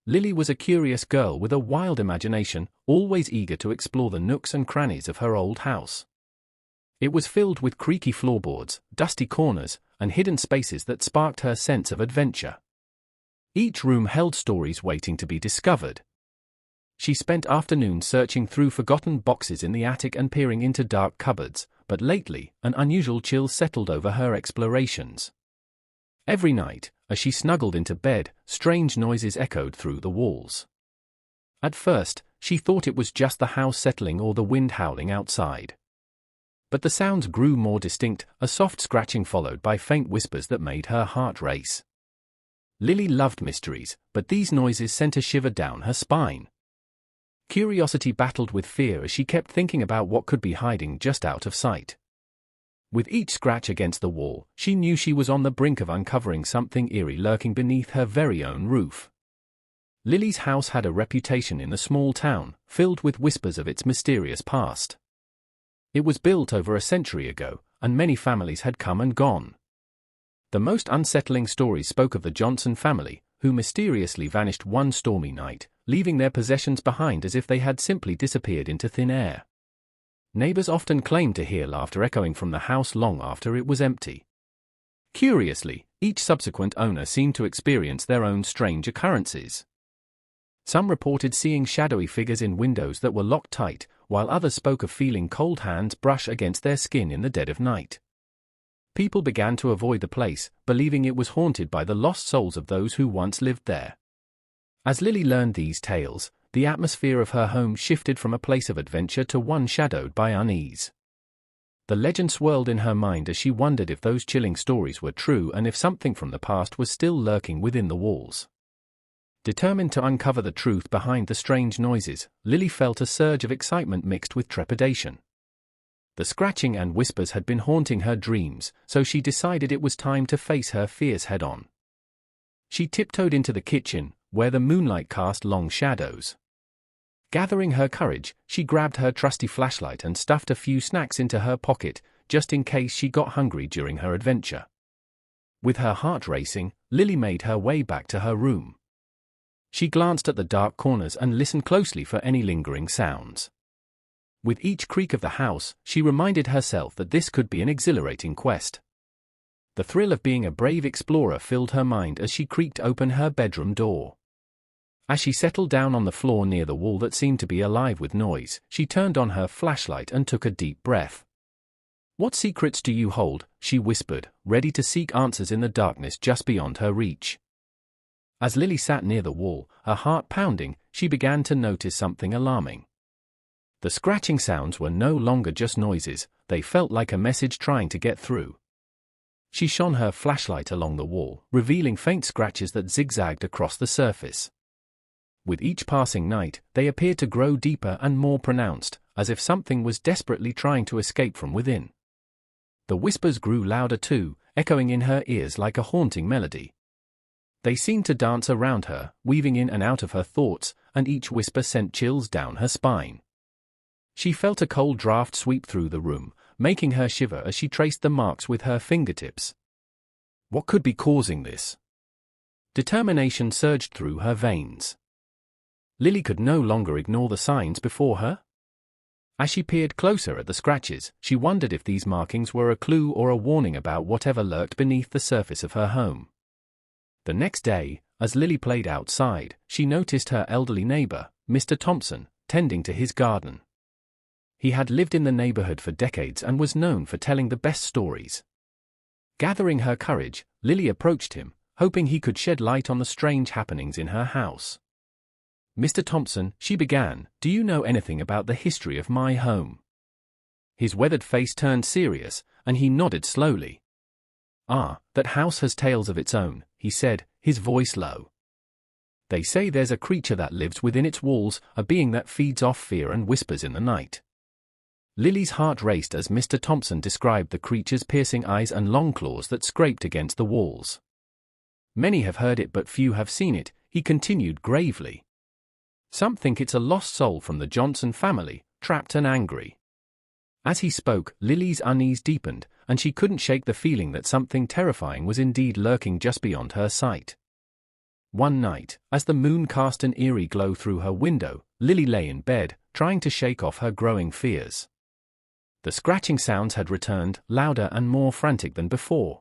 Lily was a curious girl with a wild imagination, always eager to explore the nooks and crannies of her old house. It was filled with creaky floorboards, dusty corners, and hidden spaces that sparked her sense of adventure. Each room held stories waiting to be discovered. She spent afternoons searching through forgotten boxes in the attic and peering into dark cupboards, but lately, an unusual chill settled over her explorations. Every night, as she snuggled into bed, strange noises echoed through the walls. At first, she thought it was just the house settling or the wind howling outside. But the sounds grew more distinct, a soft scratching followed by faint whispers that made her heart race. Lily loved mysteries, but these noises sent a shiver down her spine. Curiosity battled with fear as she kept thinking about what could be hiding just out of sight. With each scratch against the wall, she knew she was on the brink of uncovering something eerie lurking beneath her very own roof. Lily's house had a reputation in the small town, filled with whispers of its mysterious past. It was built over a century ago, and many families had come and gone. The most unsettling stories spoke of the Johnson family, who mysteriously vanished one stormy night, leaving their possessions behind as if they had simply disappeared into thin air. Neighbors often claimed to hear laughter echoing from the house long after it was empty. Curiously, each subsequent owner seemed to experience their own strange occurrences. Some reported seeing shadowy figures in windows that were locked tight, while others spoke of feeling cold hands brush against their skin in the dead of night. People began to avoid the place, believing it was haunted by the lost souls of those who once lived there. As Lily learned these tales, the atmosphere of her home shifted from a place of adventure to one shadowed by unease. The legend swirled in her mind as she wondered if those chilling stories were true and if something from the past was still lurking within the walls. Determined to uncover the truth behind the strange noises, Lily felt a surge of excitement mixed with trepidation. The scratching and whispers had been haunting her dreams, so she decided it was time to face her fears head-on. She tiptoed into the kitchen, where the moonlight cast long shadows. Gathering her courage, she grabbed her trusty flashlight and stuffed a few snacks into her pocket, just in case she got hungry during her adventure. With her heart racing, Lily made her way back to her room. She glanced at the dark corners and listened closely for any lingering sounds. With each creak of the house, she reminded herself that this could be an exhilarating quest. The thrill of being a brave explorer filled her mind as she creaked open her bedroom door. As she settled down on the floor near the wall that seemed to be alive with noise, she turned on her flashlight and took a deep breath. "What secrets do you hold?" she whispered, ready to seek answers in the darkness just beyond her reach. As Lily sat near the wall, her heart pounding, she began to notice something alarming. The scratching sounds were no longer just noises, they felt like a message trying to get through. She shone her flashlight along the wall, revealing faint scratches that zigzagged across the surface. With each passing night, they appeared to grow deeper and more pronounced, as if something was desperately trying to escape from within. The whispers grew louder too, echoing in her ears like a haunting melody. They seemed to dance around her, weaving in and out of her thoughts, and each whisper sent chills down her spine. She felt a cold draft sweep through the room, making her shiver as she traced the marks with her fingertips. What could be causing this? Determination surged through her veins. Lily could no longer ignore the signs before her. As she peered closer at the scratches, she wondered if these markings were a clue or a warning about whatever lurked beneath the surface of her home. The next day, as Lily played outside, she noticed her elderly neighbor, Mr. Thompson, tending to his garden. He had lived in the neighborhood for decades and was known for telling the best stories. Gathering her courage, Lily approached him, hoping he could shed light on the strange happenings in her house. "Mr. Thompson," she began, "do you know anything about the history of my home?" His weathered face turned serious, and he nodded slowly. "Ah, that house has tales of its own," he said, his voice low. "They say there's a creature that lives within its walls, a being that feeds off fear and whispers in the night." Lily's heart raced as Mr. Thompson described the creature's piercing eyes and long claws that scraped against the walls. "Many have heard it but few have seen it," he continued gravely. "Some think it's a lost soul from the Johnson family, trapped and angry." As he spoke, Lily's unease deepened, and she couldn't shake the feeling that something terrifying was indeed lurking just beyond her sight. One night, as the moon cast an eerie glow through her window, Lily lay in bed, trying to shake off her growing fears. The scratching sounds had returned, louder and more frantic than before.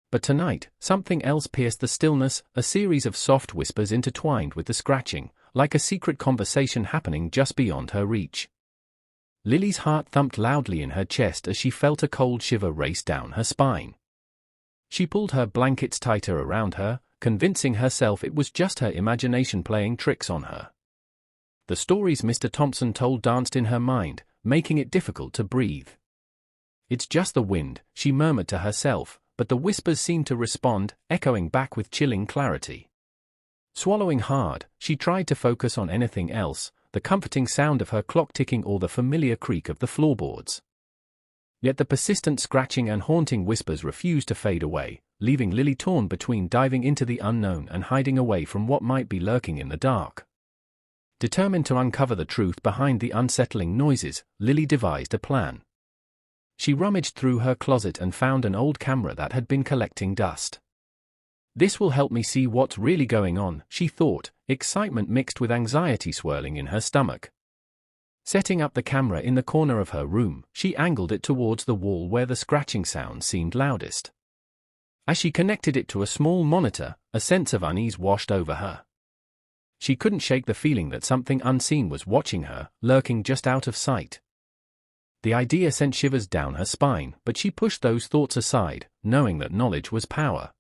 But tonight, something else pierced the stillness, a series of soft whispers intertwined with the scratching, like a secret conversation happening just beyond her reach. Lily's heart thumped loudly in her chest as she felt a cold shiver race down her spine. She pulled her blankets tighter around her, convincing herself it was just her imagination playing tricks on her. The stories Mr. Thompson told danced in her mind, making it difficult to breathe. "It's just the wind," she murmured to herself, but the whispers seemed to respond, echoing back with chilling clarity. Swallowing hard, she tried to focus on anything else, the comforting sound of her clock ticking or the familiar creak of the floorboards. Yet the persistent scratching and haunting whispers refused to fade away, leaving Lily torn between diving into the unknown and hiding away from what might be lurking in the dark. Determined to uncover the truth behind the unsettling noises, Lily devised a plan. She rummaged through her closet and found an old camera that had been collecting dust. "This will help me see what's really going on," she thought, excitement mixed with anxiety swirling in her stomach. Setting up the camera in the corner of her room, she angled it towards the wall where the scratching sound seemed loudest. As she connected it to a small monitor, a sense of unease washed over her. She couldn't shake the feeling that something unseen was watching her, lurking just out of sight. The idea sent shivers down her spine, but she pushed those thoughts aside, knowing that knowledge was power.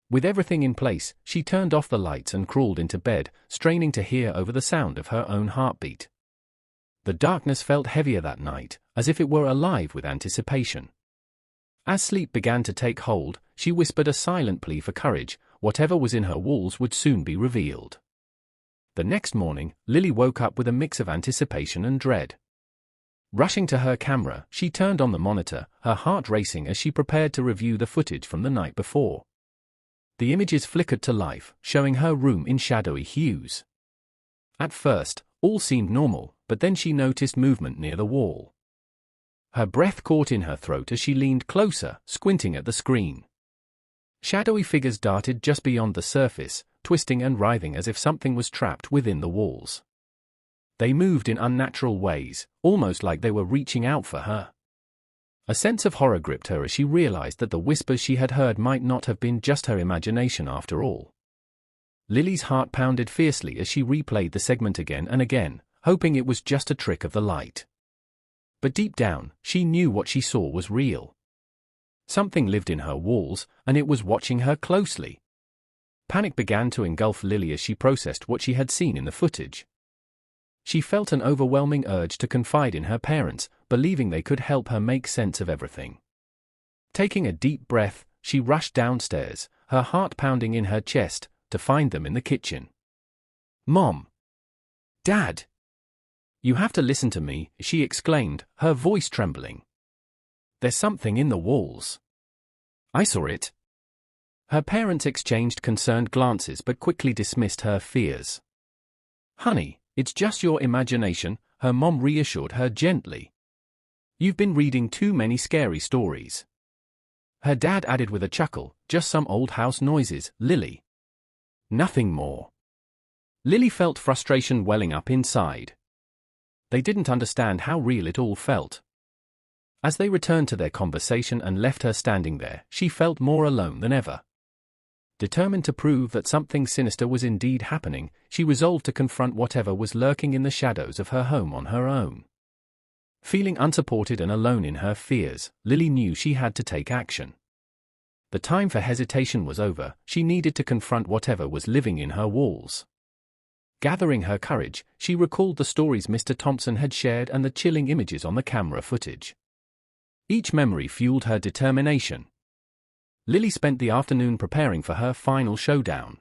With everything in place, she turned off the lights and crawled into bed, straining to hear over the sound of her own heartbeat. The darkness felt heavier that night, as if it were alive with anticipation. As sleep began to take hold, she whispered a silent plea for courage. Whatever was in her walls would soon be revealed. The next morning, Lily woke up with a mix of anticipation and dread. Rushing to her camera, she turned on the monitor, her heart racing as she prepared to review the footage from the night before. The images flickered to life, showing her room in shadowy hues. At first, all seemed normal, but then she noticed movement near the wall. Her breath caught in her throat as she leaned closer, squinting at the screen. Shadowy figures darted just beyond the surface, twisting and writhing as if something was trapped within the walls. They moved in unnatural ways, almost like they were reaching out for her. A sense of horror gripped her as she realized that the whispers she had heard might not have been just her imagination after all. Lily's heart pounded fiercely as she replayed the segment again and again, hoping it was just a trick of the light. But deep down, she knew what she saw was real. Something lived in her walls, and it was watching her closely. Panic began to engulf Lily as she processed what she had seen in the footage. She felt an overwhelming urge to confide in her parents, believing they could help her make sense of everything. Taking a deep breath, she rushed downstairs, her heart pounding in her chest, to find them in the kitchen. "Mom! Dad! You have to listen to me," she exclaimed, her voice trembling. "There's something in the walls. I saw it." Her parents exchanged concerned glances but quickly dismissed her fears. "Honey, it's just your imagination," her mom reassured her gently. "You've been reading too many scary stories." Her dad added with a chuckle, "Just some old house noises, Lily. Nothing more." Lily felt frustration welling up inside. They didn't understand how real it all felt. As they returned to their conversation and left her standing there, she felt more alone than ever. Determined to prove that something sinister was indeed happening, she resolved to confront whatever was lurking in the shadows of her home on her own. Feeling unsupported and alone in her fears, Lily knew she had to take action. The time for hesitation was over, she needed to confront whatever was living in her walls. Gathering her courage, she recalled the stories Mr. Thompson had shared and the chilling images on the camera footage. Each memory fueled her determination. Lily spent the afternoon preparing for her final showdown.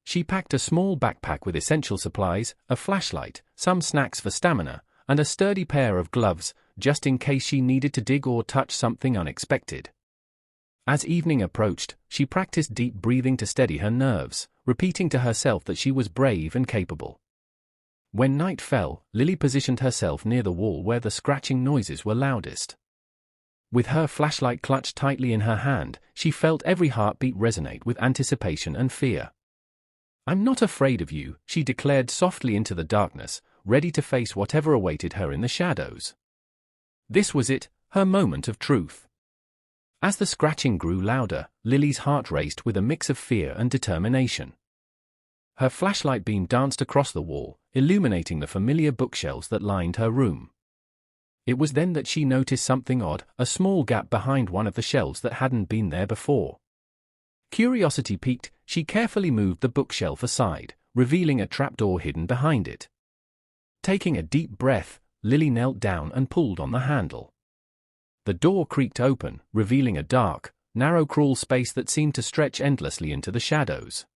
She packed a small backpack with essential supplies, a flashlight, some snacks for stamina, and a sturdy pair of gloves, just in case she needed to dig or touch something unexpected. As evening approached, she practiced deep breathing to steady her nerves, repeating to herself that she was brave and capable. When night fell, Lily positioned herself near the wall where the scratching noises were loudest. With her flashlight clutched tightly in her hand, she felt every heartbeat resonate with anticipation and fear. "I'm not afraid of you," she declared softly into the darkness, ready to face whatever awaited her in the shadows. This was it, her moment of truth. As the scratching grew louder, Lily's heart raced with a mix of fear and determination. Her flashlight beam danced across the wall, illuminating the familiar bookshelves that lined her room. It was then that she noticed something odd, a small gap behind one of the shelves that hadn't been there before. Curiosity piqued, she carefully moved the bookshelf aside, revealing a trapdoor hidden behind it. Taking a deep breath, Lily knelt down and pulled on the handle. The door creaked open, revealing a dark, narrow crawl space that seemed to stretch endlessly into the shadows.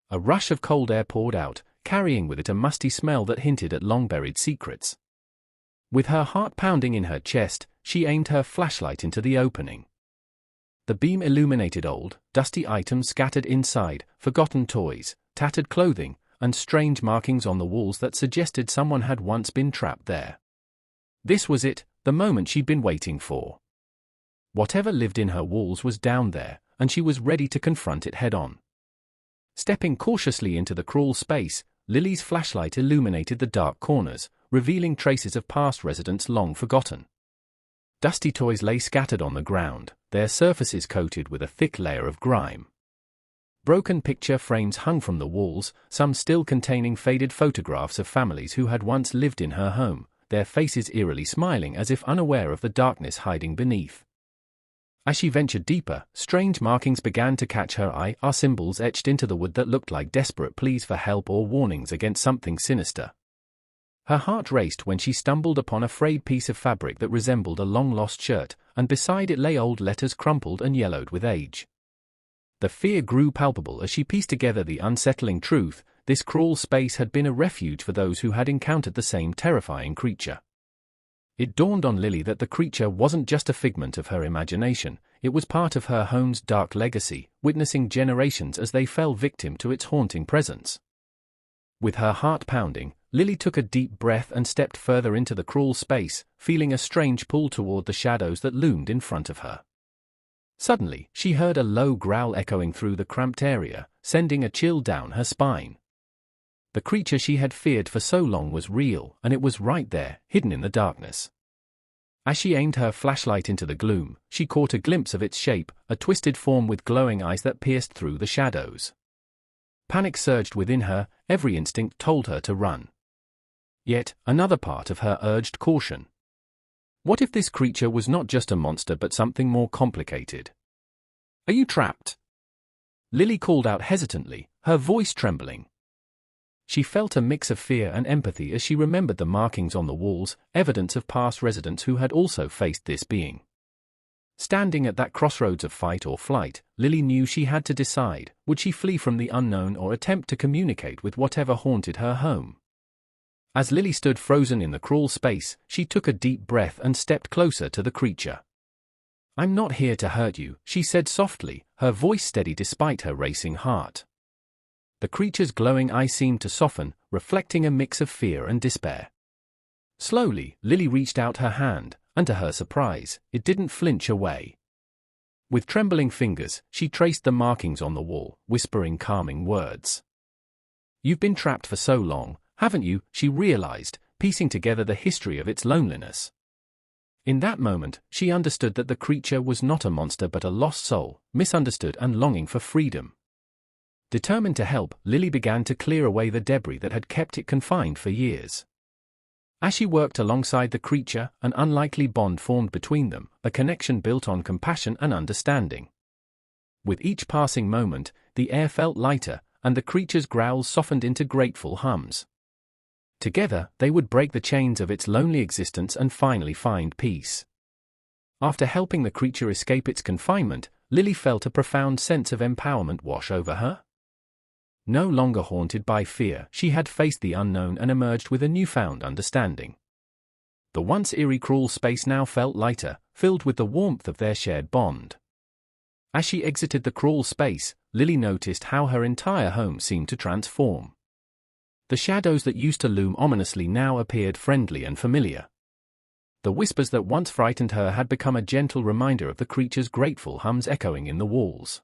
A rush of cold air poured out, carrying with it a musty smell that hinted at long-buried secrets. With her heart pounding in her chest, she aimed her flashlight into the opening. The beam illuminated old, dusty items scattered inside, forgotten toys, tattered clothing, and strange markings on the walls that suggested someone had once been trapped there. This was it, the moment she'd been waiting for. Whatever lived in her walls was down there, and she was ready to confront it head-on. Stepping cautiously into the crawl space, Lily's flashlight illuminated the dark corners, revealing traces of past residents long forgotten. Dusty toys lay scattered on the ground, their surfaces coated with a thick layer of grime. Broken picture frames hung from the walls, some still containing faded photographs of families who had once lived in her home, their faces eerily smiling as if unaware of the darkness hiding beneath. As she ventured deeper, strange markings began to catch her eye, symbols etched into the wood that looked like desperate pleas for help or warnings against something sinister. Her heart raced when she stumbled upon a frayed piece of fabric that resembled a long-lost shirt, and beside it lay old letters crumpled and yellowed with age. The fear grew palpable as she pieced together the unsettling truth: this crawl space had been a refuge for those who had encountered the same terrifying creature. It dawned on Lily that the creature wasn't just a figment of her imagination, it was part of her home's dark legacy, witnessing generations as they fell victim to its haunting presence. With her heart pounding, Lily took a deep breath and stepped further into the crawl space, feeling a strange pull toward the shadows that loomed in front of her. Suddenly, she heard a low growl echoing through the cramped area, sending a chill down her spine. The creature she had feared for so long was real, and it was right there, hidden in the darkness. As she aimed her flashlight into the gloom, she caught a glimpse of its shape, a twisted form with glowing eyes that pierced through the shadows. Panic surged within her, every instinct told her to run. Yet, another part of her urged caution. What if this creature was not just a monster but something more complicated? "Are you trapped?" Lily called out hesitantly, her voice trembling. She felt a mix of fear and empathy as she remembered the markings on the walls, evidence of past residents who had also faced this being. Standing at that crossroads of fight or flight, Lily knew she had to decide: would she flee from the unknown or attempt to communicate with whatever haunted her home? As Lily stood frozen in the crawl space, she took a deep breath and stepped closer to the creature. "I'm not here to hurt you," she said softly, her voice steady despite her racing heart. The creature's glowing eye seemed to soften, reflecting a mix of fear and despair. Slowly, Lily reached out her hand, and to her surprise, it didn't flinch away. With trembling fingers, she traced the markings on the wall, whispering calming words. "You've been trapped for so long, haven't you?" she realized, piecing together the history of its loneliness. In that moment, she understood that the creature was not a monster but a lost soul, misunderstood and longing for freedom. Determined to help, Lily began to clear away the debris that had kept it confined for years. As she worked alongside the creature, an unlikely bond formed between them, a connection built on compassion and understanding. With each passing moment, the air felt lighter, and the creature's growls softened into grateful hums. Together, they would break the chains of its lonely existence and finally find peace. After helping the creature escape its confinement, Lily felt a profound sense of empowerment wash over her. No longer haunted by fear, she had faced the unknown and emerged with a newfound understanding. The once eerie crawl space now felt lighter, filled with the warmth of their shared bond. As she exited the crawl space, Lily noticed how her entire home seemed to transform. The shadows that used to loom ominously now appeared friendly and familiar. The whispers that once frightened her had become a gentle reminder of the creature's grateful hums echoing in the walls.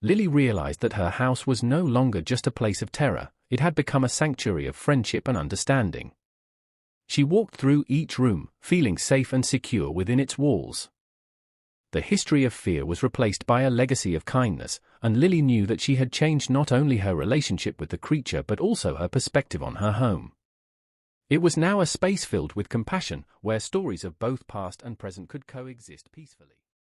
Lily realized that her house was no longer just a place of terror, it had become a sanctuary of friendship and understanding. She walked through each room, feeling safe and secure within its walls. The history of fear was replaced by a legacy of kindness, and Lily knew that she had changed not only her relationship with the creature but also her perspective on her home. It was now a space filled with compassion, where stories of both past and present could coexist peacefully.